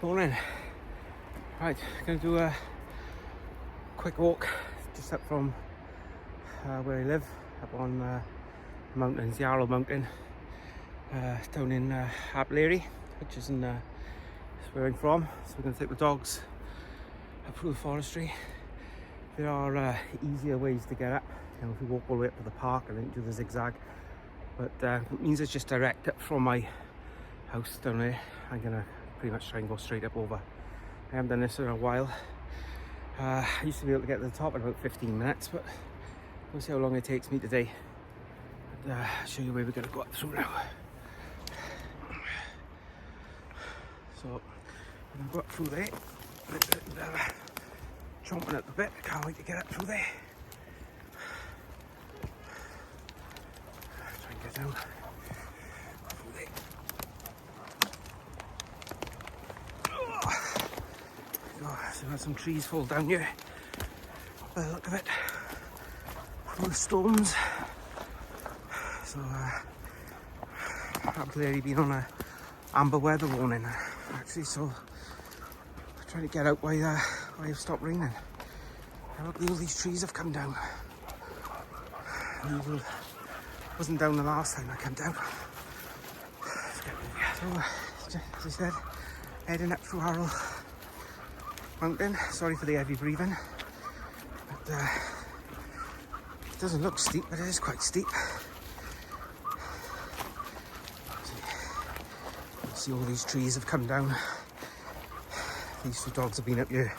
Morning. Right, going to do a quick walk just up from where I live, up on the mountains, Yarrow Mountain, down in Hartleary, which is where I'm from. So we're going to take the dogs up through the forestry. There are easier ways to get up. You know, if we walk all the way up to the park and then do the zigzag, but it means it's just direct up from my house down there. I'm going to pretty much try and go straight up over. I haven't done this in a while. I used to be able to get to the top in about 15 minutes, but we'll see how long it takes me today. But, I'll show you where we're going to go up through now. So, I'm going to go up through there. Chomping at the bit, can't wait to get up through there. Try and get down through there. Oh, so had some trees fall down here by the look of it, full of storms. So I've clearly been on a amber weather warning actually, so I'm trying to get out while it's stopped raining. Now look, all these trees have come down. It wasn't down the last time I came down. So as I said, heading up through Harrow Mountain. Sorry for the heavy breathing, but it doesn't look steep, but it is quite steep. See, all these trees have come down. These two dogs have been up here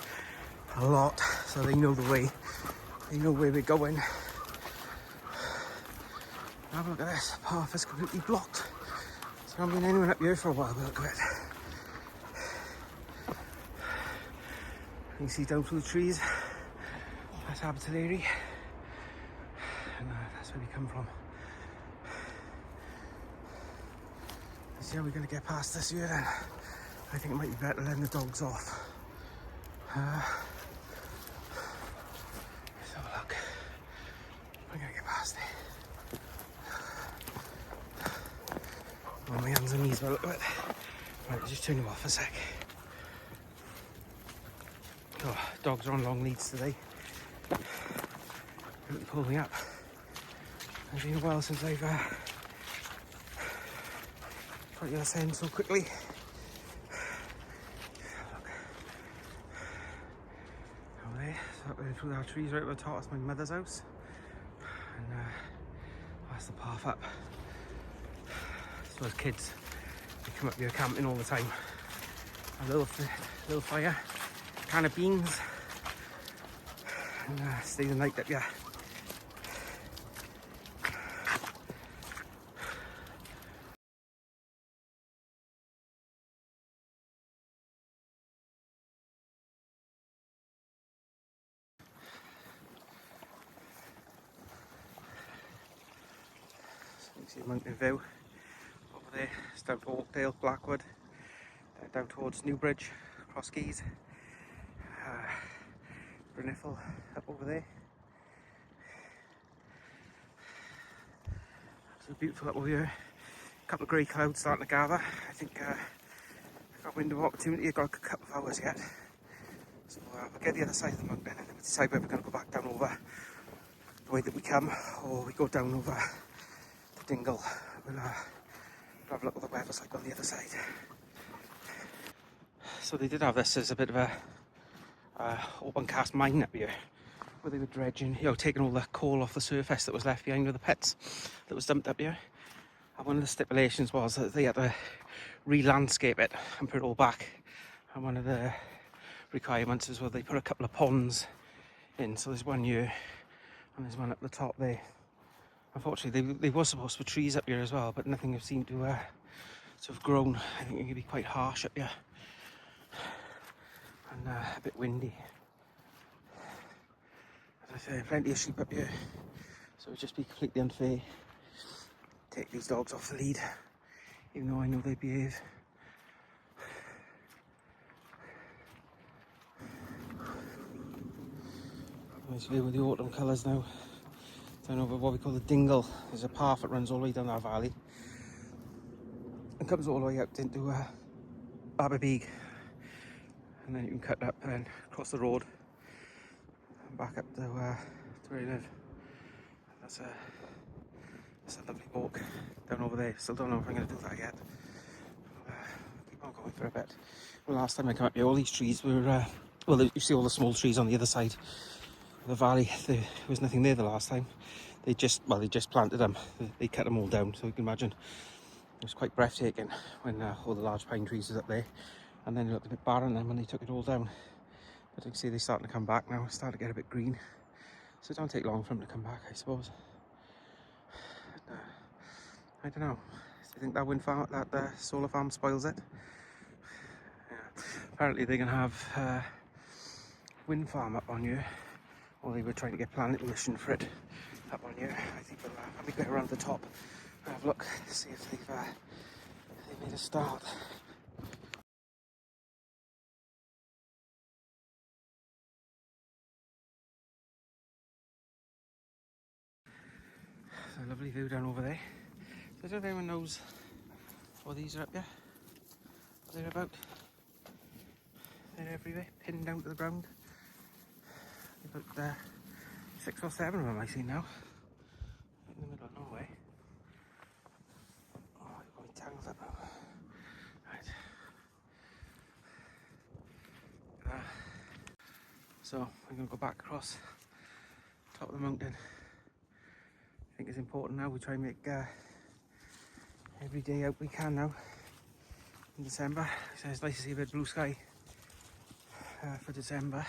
a lot, so they know the way. They know where we're going. Have a look at this. The path is completely blocked. So I haven't been anyone up here for a while, but look at it. You can see down through the trees, that's Hartleary, and that's where we come from. Let's see how we're going to get past this here then. I think it might be better letting the dogs off. Let's have a look. We're going to get past it. On my hands and knees by the look of it. Right, I'll just turn you off a sec. Oh, dogs are on long leads today. They pull me up. It's been a while since I've got the other end so quickly. Look. Over there, so up there through our trees right at the top, that's my mother's house. And that's the path up. So as kids, we come up here camping all the time. A little fire. Can of beans and stay the night up here. So you can see Mountain View over there. It's down to Oakdale, Blackwood, down towards Newbridge, Cross Keys. Bruniffle up over there. So beautiful up over here. A couple of grey clouds starting to gather. I think I've got a window of opportunity. I've got a couple of hours yet. So we'll get the other side of the mountain and then we'll decide whether we're going to go back down over the way that we come, or we go down over the Dingle. We'll have a look at what the weather's like on the other side. So they did have this as a bit of a open cast mine up here, where they were dredging, taking all the coal off the surface that was left behind with the pits that was dumped up here. And one of the stipulations was that they had to re-landscape it and put it all back. And one of the requirements is, well, they put a couple of ponds in. So there's one here and there's one up the top there. Unfortunately, there was supposed to be trees up here as well, but nothing seemed to have grown. I think it could be quite harsh up here. And a bit windy. As I say, plenty of sheep up here, so it would just be completely unfair to take these dogs off the lead, even though I know they behave. Nice view with the autumn colours now. Down over what we call the Dingle. There's a path that runs all the way down that valley and comes all the way out into Aberbeeg. and then you can cut up and across the road and back up to where you live. That's a lovely walk down over there. Still don't know if I'm going to do that yet. Keep on going for a bit. Well, last time I came up here, all these trees were, well, you see all the small trees on the other side of the valley. There was nothing there the last time. They just planted them. They cut them all down, so you can imagine it was quite breathtaking when all the large pine trees was up there. And then it looked a bit barren then when they took it all down. But you can see they're starting to come back now. It's starting to get a bit green. So it don't take long for them to come back, I suppose. I don't know. Do you think that wind farm, that solar farm spoils it? Yeah. Apparently they're going to have wind farm up on here. Or they were trying to get planning permission for it up on here. I think we'll probably go around the top and have a look, see if they've made a start. So a lovely view down over there. So I don't know if anyone knows what these are up here. They're about. They're everywhere, pinned down to the ground. About 6 or 7 of them I see now. In the middle of nowhere. Oh, I've got my tangs up now. Right. So I'm going to go back across the top of the mountain. I think it's important now we try and make every day out we can now in December. So it's nice to see a bit of blue sky for December.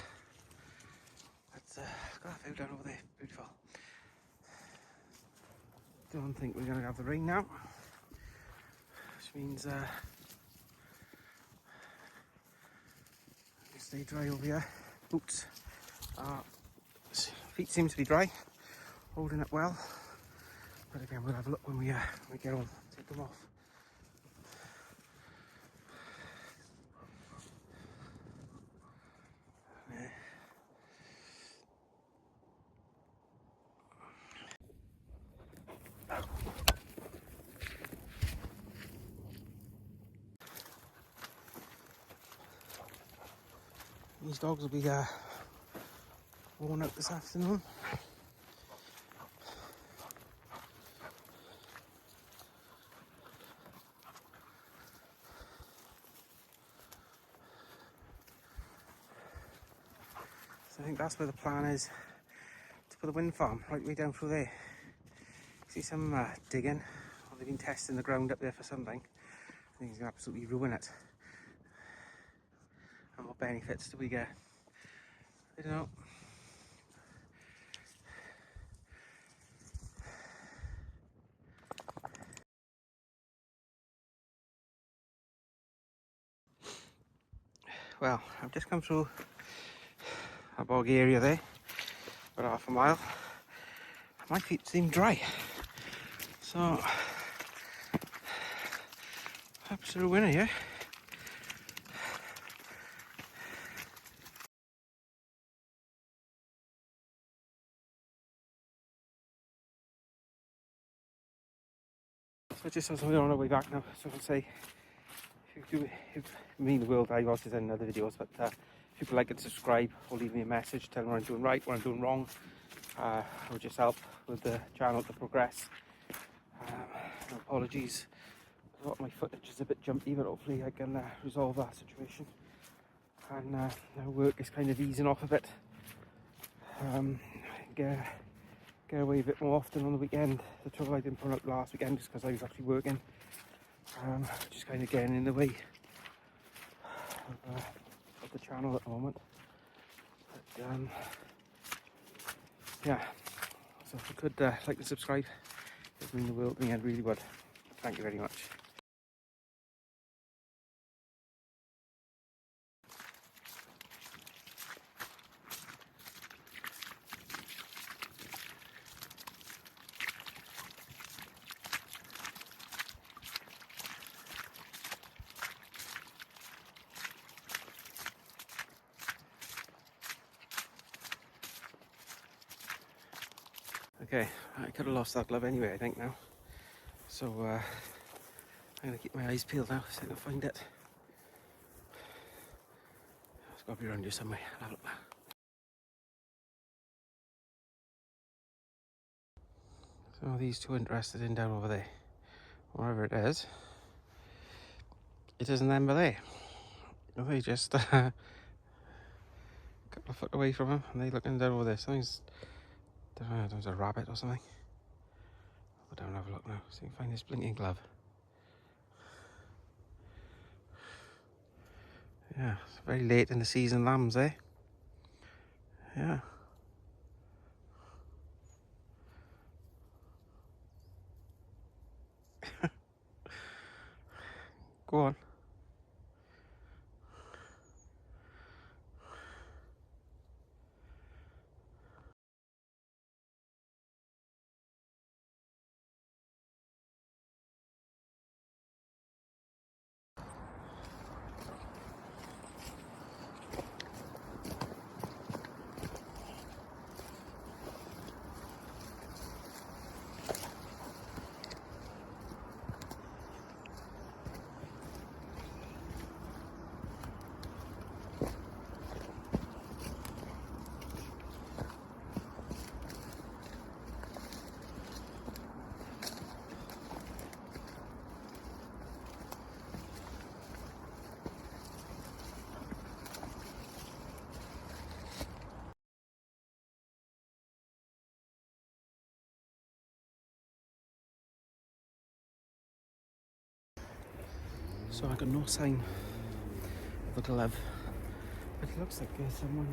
But got a view down over there, beautiful. Don't think we're going to have the rain now, which means we stay dry over here. Boots, feet seem to be dry, holding up well. But again, we'll have a look when we get home, take them off. Yeah. These dogs will be worn out this afternoon. So I think that's where the plan is, to put the wind farm right way down through there. See some digging, or they've been testing the ground up there for something. I think it's going to absolutely ruin it. And what benefits do we get? I don't know. Well, I've just come through a bog area there, about half a mile. My feet seem dry, so absolute winner here. So just as we're on our way back now, so I'll say, if me the world I was in other videos, but if people like it, subscribe or leave me a message, tell me what I'm doing right, what I'm doing wrong, or just help with the channel to progress. Apologies, a lot of my footage is a bit jumpy, but hopefully I can resolve that situation. And now work is kind of easing off a bit. Get away a bit more often on the weekend. The trouble I didn't put up last weekend just because I was actually working. Just kind of getting in the way of the channel at the moment. But yeah, so if you could like and subscribe, it would mean the world to me, I really would. Thank you very much. Okay, I could have lost that glove anyway, I think now. So I'm going to keep my eyes peeled now, so I can find it. got to be around here somewhere. I'll have a look now. So these two interested in down over there. Wherever it is, it isn't them but there. They just a couple of foot away from him, and they looking down over there. Something's, I don't know, there's a rabbit or something. I'll go down and have a look now, see if I can find this blinking glove. Yeah, it's very late in the season lambs, eh? Yeah. Go on. So I got no sign of the glove. It looks like there's someone,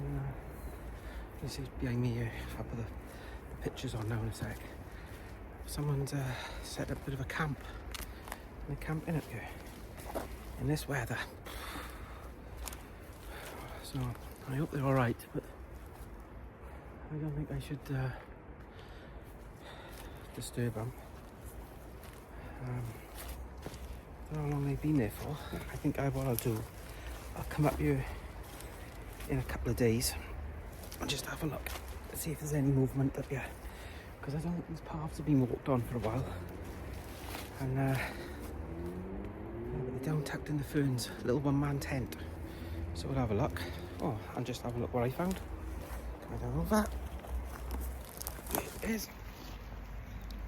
this is behind me here. I'll put the pictures on now in a sec. Someone's set up a bit of a camp. And they're camping up here in this weather. So I hope they're alright, but I don't think I should disturb them. I don't know how long they've been there for. I think what I'll do, I'll come up here in a couple of days and just have a look and see if there's any movement up here, because I don't think these paths have been walked on for a while, and they're down tucked in the ferns, little one-man tent. So we'll have a look. Oh, and just have a look what I found. Come down over. It is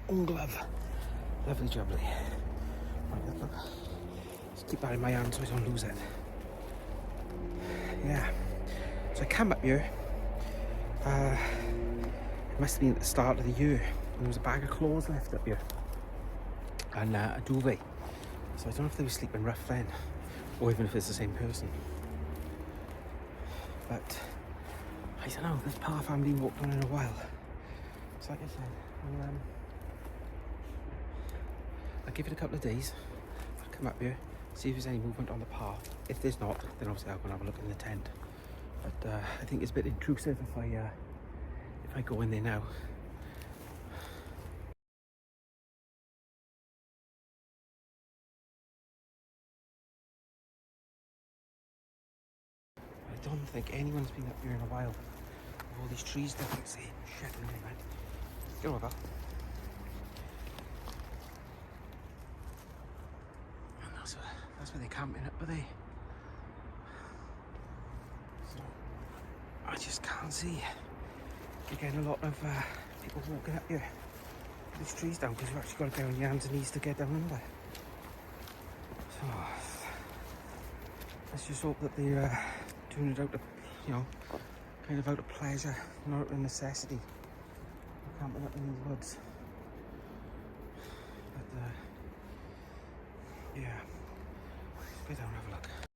own glove. Lovely jubbly. Right, look. Just keep that in my hand so I don't lose it. Yeah. So I came up here. It must have been at the start of the year. And there was a bag of clothes left up here. And a duvet. So I don't know if they were sleeping rough then, or even if it's the same person. But I don't know, this path I haven't been walked on in a while. So like I said, I'll give it a couple of days. I'll come up here, see if there's any movement on the path. If there's not, then obviously I'll go and have a look in the tent. But I think it's a bit intrusive if I go in there now. I don't think anyone's been up here in a while. With all these trees down, see, shit, anyway. Go over. And that's where they're camping up, are they? So, I just can't see. You're getting a lot of people walking up here. These trees down, because you've actually got to go on your hands and knees to get down under. So, let's just hope that they're doing it out of, kind of out of pleasure, not out of necessity. Camping up in these woods. But yeah, let's go down and have a look.